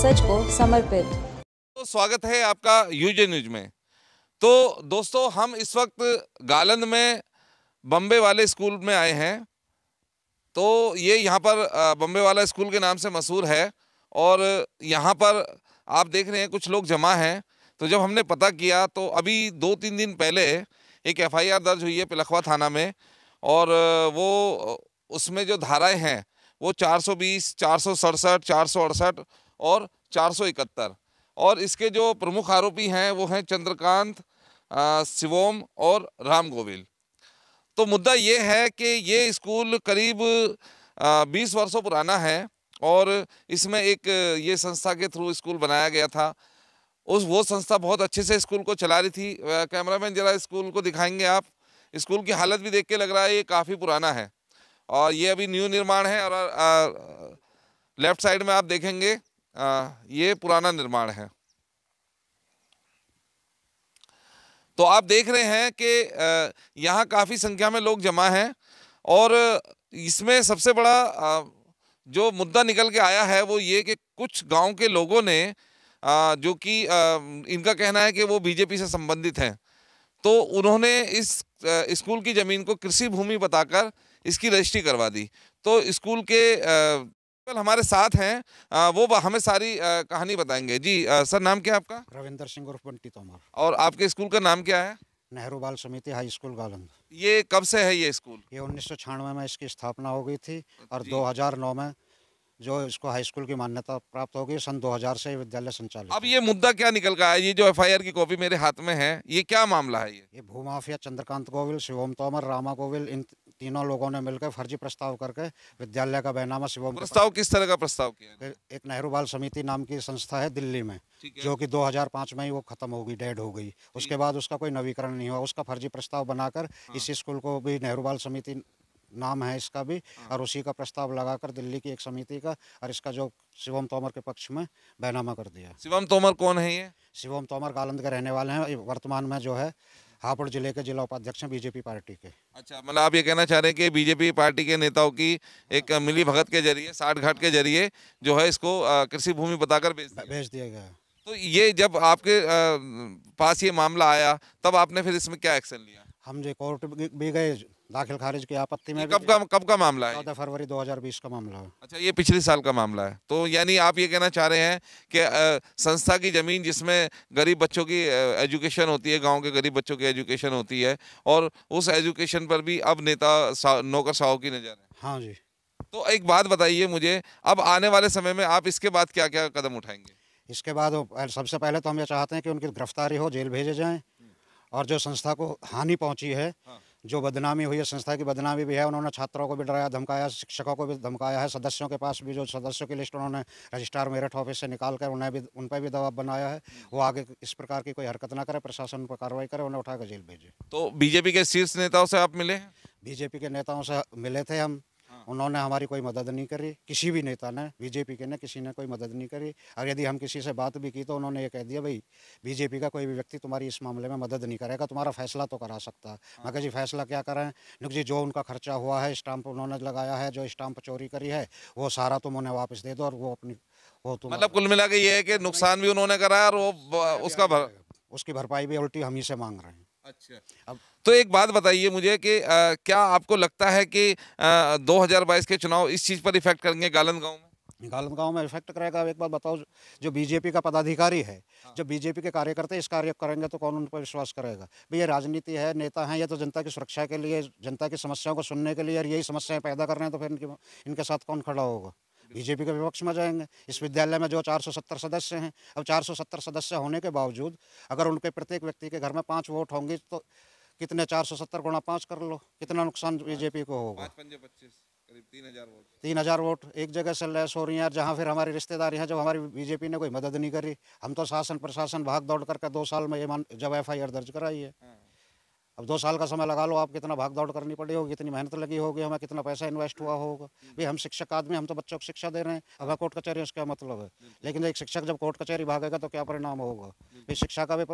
सच को समर्पित। तो स्वागत है आपका यूजे न्यूज में। तो दोस्तों, हम इस वक्त गालंद में बम्बे वाले स्कूल में आए हैं। तो ये यहाँ पर बम्बे वाला स्कूल के नाम से मशहूर है और यहाँ पर आप देख रहे हैं कुछ लोग जमा हैं। तो जब हमने पता किया तो अभी 2-3 दिन पहले एक FIR दर्ज हुई है पिलखवा थाना में और वो उसमें जो धाराएं हैं वो 420, 467, 468 और 471 और इसके जो प्रमुख आरोपी हैं वो हैं चंद्रकांत, शिवोम और राम गोविल। तो मुद्दा ये है कि ये स्कूल करीब 20 वर्षों पुराना है और इसमें एक ये संस्था के थ्रू स्कूल बनाया गया था। वो संस्था बहुत अच्छे से स्कूल को चला रही थी। कैमरामैन जरा स्कूल को दिखाएंगे आप। स्कूल की हालत भी देख के लग रहा है ये काफ़ी पुराना है और ये अभी न्यू निर्माण है और लेफ्ट साइड में आप देखेंगे ये पुराना निर्माण है। तो आप देख रहे हैं कि यहाँ काफ़ी संख्या में लोग जमा हैं और इसमें सबसे बड़ा जो मुद्दा निकल के आया है वो ये कि कुछ गांव के लोगों ने जो कि इनका कहना है कि वो बीजेपी से संबंधित हैं, तो उन्होंने इस स्कूल की ज़मीन को कृषि भूमि बताकर इसकी रजिस्ट्री करवा दी। तो स्कूल के हमारे साथ हैं, वो हमें सारी कहानी बताएंगे। जी सर, नाम क्या है आपका? रविंदर सिंह उर्फ बंटी तोमर। और आपके स्कूल का नाम क्या है? नेहरू बाल समिति हाई स्कूल गालंद। ये कब से है ये स्कूल? ये 1996 में इसकी स्थापना हो गई थी और 2009 में जो इसको हाई स्कूल की मान्यता प्राप्त हो गई। सन 2000 से विद्यालय संचालित। अब ये मुद्दा क्या निकल का है? ये जो FIR की कॉपी मेरे हाथ में है, ये क्या मामला है? ये भूमाफिया चंद्रकांत गोविल, शिवोम तोमर, रामा गोविल, इन तीनों लोगों ने मिलकर फर्जी प्रस्ताव करके विद्यालय का बैनामा शिवोम। प्रस्ताव किस तरह का प्रस्ताव किया? एक नेहरू बाल समिति नाम की संस्था है दिल्ली में, जो कि 2005 में ही वो खत्म हो गई, डेड हो गई। उसके बाद उसका कोई नवीकरण नहीं हुआ। उसका फर्जी प्रस्ताव बनाकर इस स्कूल को भी नेहरू बाल समिति नाम है इसका भी, और उसी का प्रस्ताव लगाकर दिल्ली की एक समिति का और इसका जो शिवम तोमर के पक्ष में बैनामा कर दिया। शिवम तोमर कौन है ये? शिवम तोमर गालंद के रहने वाले हैं। वर्तमान में जो है हापुड़ जिले के जिला उपाध्यक्ष हैं बीजेपी पार्टी के। अच्छा, मतलब आप ये कहना चाह रहे हैं कि बीजेपी पार्टी के नेताओं की एक मिली भगत के जरिए, साठ घाट के जरिए जो है इसको कृषि भूमि बताकर भेज दिया गया। तो ये जब आपके पास ये मामला आया तब आपने फिर इसमें क्या एक्शन लिया? हम जो कोर्ट भी गए, दाखिल खारिज की आपत्ति में। कब का मामला है? 14 फरवरी 2020 का मामला है। अच्छा, ये पिछले साल का मामला है। तो यानी आप ये कहना चाह रहे हैं कि संस्था की ज़मीन जिसमें गरीब बच्चों की एजुकेशन होती है, गांव के गरीब बच्चों की एजुकेशन होती है, और उस एजुकेशन पर भी अब नेता नौकरशाहों की नज़र है। हाँ जी। तो एक बात बताइए मुझे, अब आने वाले समय में आप इसके बाद क्या क्या कदम उठाएंगे? इसके बाद सबसे पहले तो हम ये चाहते हैं कि उनकी गिरफ्तारी हो, जेल भेजे जाएं, और जो संस्था को हानि पहुंची है, जो बदनामी हुई है, संस्था की बदनामी भी है। उन्होंने छात्रों को भी डराया धमकाया, शिक्षकों को भी धमकाया है। सदस्यों के पास भी जो सदस्यों की लिस्ट उन्होंने रजिस्ट्रार मेरठ ऑफिस से निकाल कर उन पर भी दबाव बनाया है। वो आगे इस प्रकार की कोई हरकत ना करे, प्रशासन उन पर कार्रवाई करे, उन्हें उठाकर जेल भेजे। तो बीजेपी के शीर्ष नेताओं से आप मिले? बीजेपी के नेताओं से मिले थे हम। उन्होंने हमारी कोई मदद नहीं करी, किसी भी नेता ने, बीजेपी के ने किसी ने कोई मदद नहीं करी। और यदि हम किसी से बात भी की तो उन्होंने ये कह दिया, भाई बीजेपी का कोई भी व्यक्ति तुम्हारी इस मामले में मदद नहीं करेगा, तुम्हारा फैसला तो करा सकता है। मैं कहा जी फैसला क्या करें? जी जो उनका खर्चा हुआ है, स्टाम्प उन्होंने लगाया है, जो स्टाम्प चोरी करी है, वो सारा तुम उन्हें वापस दे दो और वो अपनी मतलब कुल मिला के ये है कि नुकसान भी उन्होंने करा और वो उसकी भरपाई भी उल्टी हम ही से मांग रहे हैं। अच्छा, अब तो एक बात बताइए मुझे कि क्या आपको लगता है कि 2022 के चुनाव इस चीज़ पर इफेक्ट करेंगे गालंद गांव में? गालंद गांव में इफेक्ट करेगा। एक बात बताओ, जो बीजेपी का पदाधिकारी है, जो बीजेपी के कार्यकर्ता इस कार्य करेंगे तो कौन उन पर विश्वास करेगा? भाई ये राजनीति है, नेता हैं, ये तो जनता की सुरक्षा के लिए, जनता की समस्याओं को सुनने के लिए, और यही समस्याएं पैदा कर रहे हैं, तो फिर इनके साथ कौन खड़ा होगा? बीजेपी के विपक्ष में जाएंगे। इस विद्यालय में जो 470 सदस्य हैं, अब 470 सदस्य होने के बावजूद अगर उनके प्रत्येक व्यक्ति के घर में 5 वोट होंगे तो कितने, 470 गुणा 5 कर लो, कितना नुकसान बीजेपी को होगा? 5-5-25 करीब 3000 वोट। 3000 वोट एक जगह से लैस हो रही हैं, जहाँ फिर हमारी रिश्तेदारी हैं, जब हमारी बीजेपी ने कोई मदद नहीं करी। हम तो शासन प्रशासन भाग दौड़ करके 2 साल में जब FIR दर्ज कराई है। अब 2 साल का समय लगा लो आप, कितना भाग दौड़ करनी पड़ी होगी, कितनी मेहनत लगी होगी, हमें कितना पैसा इन्वेस्ट हुआ होगा। भाई हम शिक्षक आदमी, हम तो बच्चों को शिक्षा दे रहे हैं, हमें कोर्ट कचहरी से क्या मतलब है? लेकिन एक शिक्षक जब कोर्ट कचहरी भागेगा तो क्या परिणाम होगा? भाई शिक्षा का भी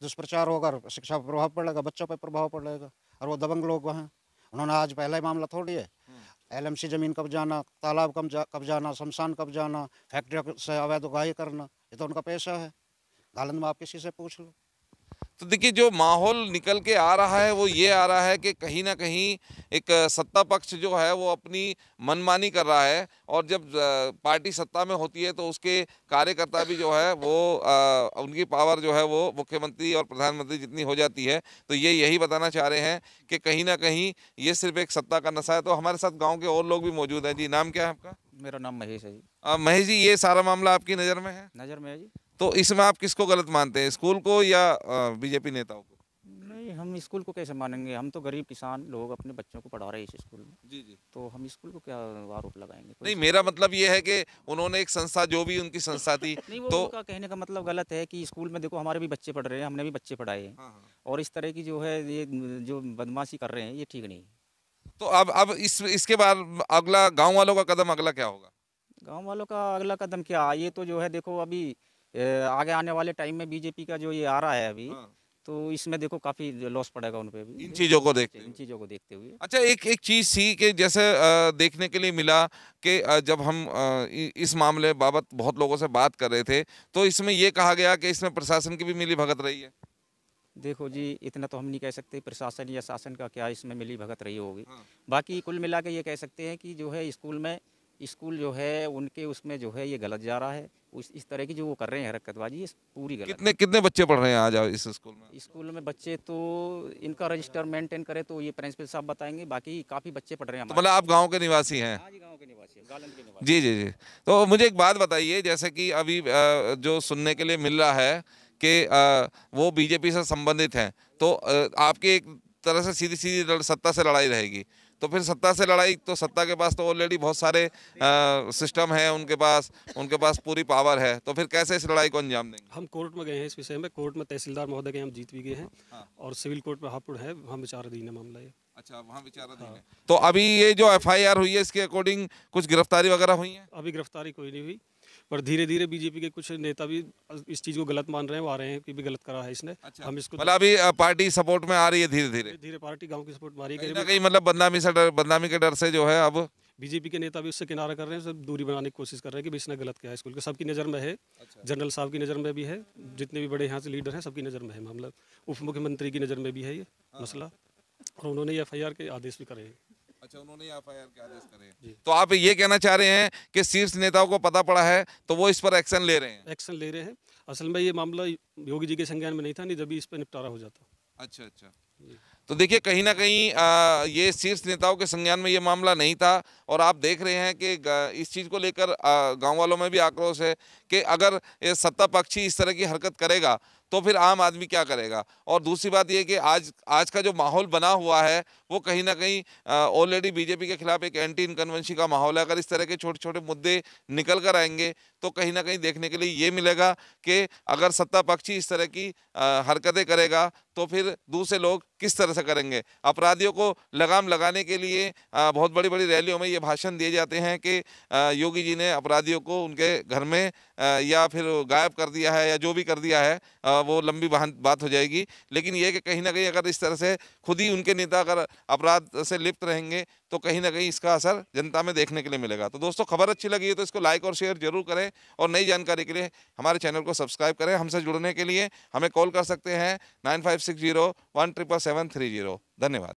दुष्प्रचार होगा, शिक्षा पर प्रभाव पड़ेगा, बच्चों पर प्रभाव पड़ेगा। और वो दबंग लोग हैं, उन्होंने आज पहला ही मामला थोड़ी है। एलएमसी ज़मीन कब्जाना, तालाब कब्जाना, शमशान कब्जाना, फैक्ट्रियों से अवैध उगाही करना, ये तो उनका पेशा है। गालंद में आप किसी से पूछ लो। तो देखिए जो माहौल निकल के आ रहा है वो ये आ रहा है कि कहीं ना कहीं एक सत्ता पक्ष जो है वो अपनी मनमानी कर रहा है, और जब पार्टी सत्ता में होती है तो उसके कार्यकर्ता भी जो है वो उनकी पावर जो है वो मुख्यमंत्री और प्रधानमंत्री जितनी हो जाती है। तो ये यही बताना चाह रहे हैं कि कहीं ना कहीं ये सिर्फ एक सत्ता का नशा है। तो हमारे साथ गाँव के और लोग भी मौजूद हैं। जी, नाम क्या है आपका? मेरा नाम महेश है जी। महेश जी, ये सारा मामला आपकी नज़र में है, नज़र में है जी। तो इसमें आप किसको गलत मानते हैं, स्कूल को या बीजेपी नेताओं को? नहीं, हम स्कूल को कैसे मानेंगे? हम तो गरीब किसान लोग अपने बच्चों को पढ़ा रहे हैं इस स्कूल में, जी जी। तो हम स्कूल को क्या आरोप लगाएंगे? नहीं, मेरा मतलब ये है कि उन्होंने एक संस्था, जो भी उनकी संस्था थी, नहीं, वो तो उनका कहने का मतलब गलत है कि स्कूल में देखो हमारे भी बच्चे पढ़ रहे हैं, हमने भी बच्चे पढ़ाए हैं, हाँ, हाँ। और इस तरह की जो है ये जो बदमाशी कर रहे हैं ये ठीक नहीं है। तो अब इसके बाद अगला गांव वालों का कदम अगला क्या होगा? गाँव वालों का अगला कदम क्या? ये तो जो है देखो अभी आगे आने वाले टाइम में बीजेपी का जो ये आ रहा है अभी, हाँ। तो इसमें देखो काफ़ी लॉस पड़ेगा उन पे भी, इन चीजों को देखते इन हुए। चीज़ों को देखते हुए। अच्छा, एक एक चीज थी कि जैसे देखने के लिए मिला कि जब हम इस मामले बाबत बहुत लोगों से बात कर रहे थे, तो इसमें ये कहा गया कि इसमें प्रशासन की भी मिली भगत रही है। देखो जी, इतना तो हम नहीं कह सकते प्रशासन या शासन का क्या इसमें मिली भगत रही होगी। हाँ। बाकी कुल मिला के ये कह सकते हैं कि जो है स्कूल जो है उनके उसमें जो है ये गलत जा रहा है। इस तरह की जो वो कर रहे हैं हरकतबाजी, ये पूरी गलत कितने कितने बच्चे पढ़ रहे हैं आज इस स्कूल में? है। स्कूल में बच्चे तो इनका रजिस्टर मेंटेन करे तो ये प्रिंसिपल साहब बताएंगे, बाकी काफ़ी बच्चे पढ़ रहे हैं तो हमारे। मतलब आप गांव के निवासी हैं? हाँ जी, गाँव के निवासी हैं, गालंद के निवासी। जी जी जी। तो मुझे एक बात बताइए, जैसे कि अभी जो सुनने के लिए मिल रहा है कि वो बीजेपी से संबंधित हैं, तो आपकी एक तरह से सीधी सीधी सत्ता से लड़ाई रहेगी। तो फिर सत्ता से लड़ाई, तो सत्ता के पास तो ऑलरेडी बहुत सारे सिस्टम है, उनके पास पूरी पावर है, तो फिर कैसे इस लड़ाई को अंजाम देंगे? हम कोर्ट में गए हैं इस विषय में, कोर्ट में तहसीलदार महोदय के हम जीत भी गए हैं। हाँ। और सिविल कोर्ट में हापुड़ है, हम विचाराधीन है मामला ये। अच्छा, वहाँ विचाराधीन है। तो अभी ये जो एफआईआर हुई है, इसके अकॉर्डिंग कुछ गिरफ्तारी वगैरह हुई है? अभी गिरफ्तारी कोई नहीं हुई, पर धीरे धीरे बीजेपी के कुछ नेता भी इस चीज़ को गलत मान रहे हैं, वो आ रहे हैं कि भी गलत करा है इसने। अच्छा, हम इसको मतलब अभी पार्टी सपोर्ट में आ रही है धीरे धीरे? धीरे धीरे पार्टी गांव की सपोर्ट मारी कहीं ना गई। कहीं मतलब बदनामी के डर से जो है अब बीजेपी के नेता भी उससे किनारा कर रहे हैं, सब दूरी बनाने की कोशिश कर रहे हैं कि भी इसने गलत किया है स्कूल के। सबकी नज़र में है, जनरल साहब की नज़र में भी है, जितने भी बड़े यहाँ से लीडर हैं सबकी नज़र में है मामला, उप मुख्यमंत्री की नज़र में भी है ये मसला, और उन्होंने एफआईआर के आदेश भी करे हैं। अच्छा, उन्होंने एफआईआर के आदेश करे। तो आप ये कहना चाह रहे हैं कि शीर्ष नेताओं को पता पड़ा है तो वो इस पर एक्शन ले रहे हैं? एक्शन ले रहे हैं। असल में ये मामला योगी जी के संज्ञान में नहीं था, नहीं जब भी इस पर निपटारा हो जाता। अच्छा अच्छा। तो देखिए कहीं ना कहीं ये शीर्ष नेताओं के संज्ञान में ये मामला नहीं था, और आप देख रहे हैं कि इस चीज़ को लेकर गांव वालों में भी आक्रोश है कि अगर ये सत्ता पक्षी इस तरह की हरकत करेगा तो फिर आम आदमी क्या करेगा। और दूसरी बात ये कि आज का जो माहौल बना हुआ है वो कहीं ना कहीं ऑलरेडी बीजेपी के खिलाफ एक एंटी इनकन्वेंसी का माहौल है। अगर इस तरह के छोटे छोटे मुद्दे निकल कर आएंगे तो कहीं ना कहीं देखने के लिए ये मिलेगा कि अगर सत्ता पक्षी इस तरह की हरकतें करेगा तो फिर दूसरे लोग किस तरह से करेंगे। अपराधियों को लगाम लगाने के लिए बहुत बड़ी बड़ी रैलियों में ये भाषण दिए जाते हैं कि योगी जी ने अपराधियों को उनके घर में या फिर गायब कर दिया है या जो भी कर दिया है, वो लंबी बात हो जाएगी। लेकिन ये कि कहीं ना कहीं अगर इस तरह से खुद ही उनके नेता अगर अपराध से लिप्त रहेंगे तो कहीं ना कहीं इसका असर जनता में देखने के लिए मिलेगा। तो दोस्तों, खबर अच्छी लगी है तो इसको लाइक और शेयर जरूर करें, और नई जानकारी के लिए हमारे चैनल को सब्सक्राइब करें। हमसे जुड़ने के लिए हमें कॉल कर सकते हैं 9560 1777730। धन्यवाद।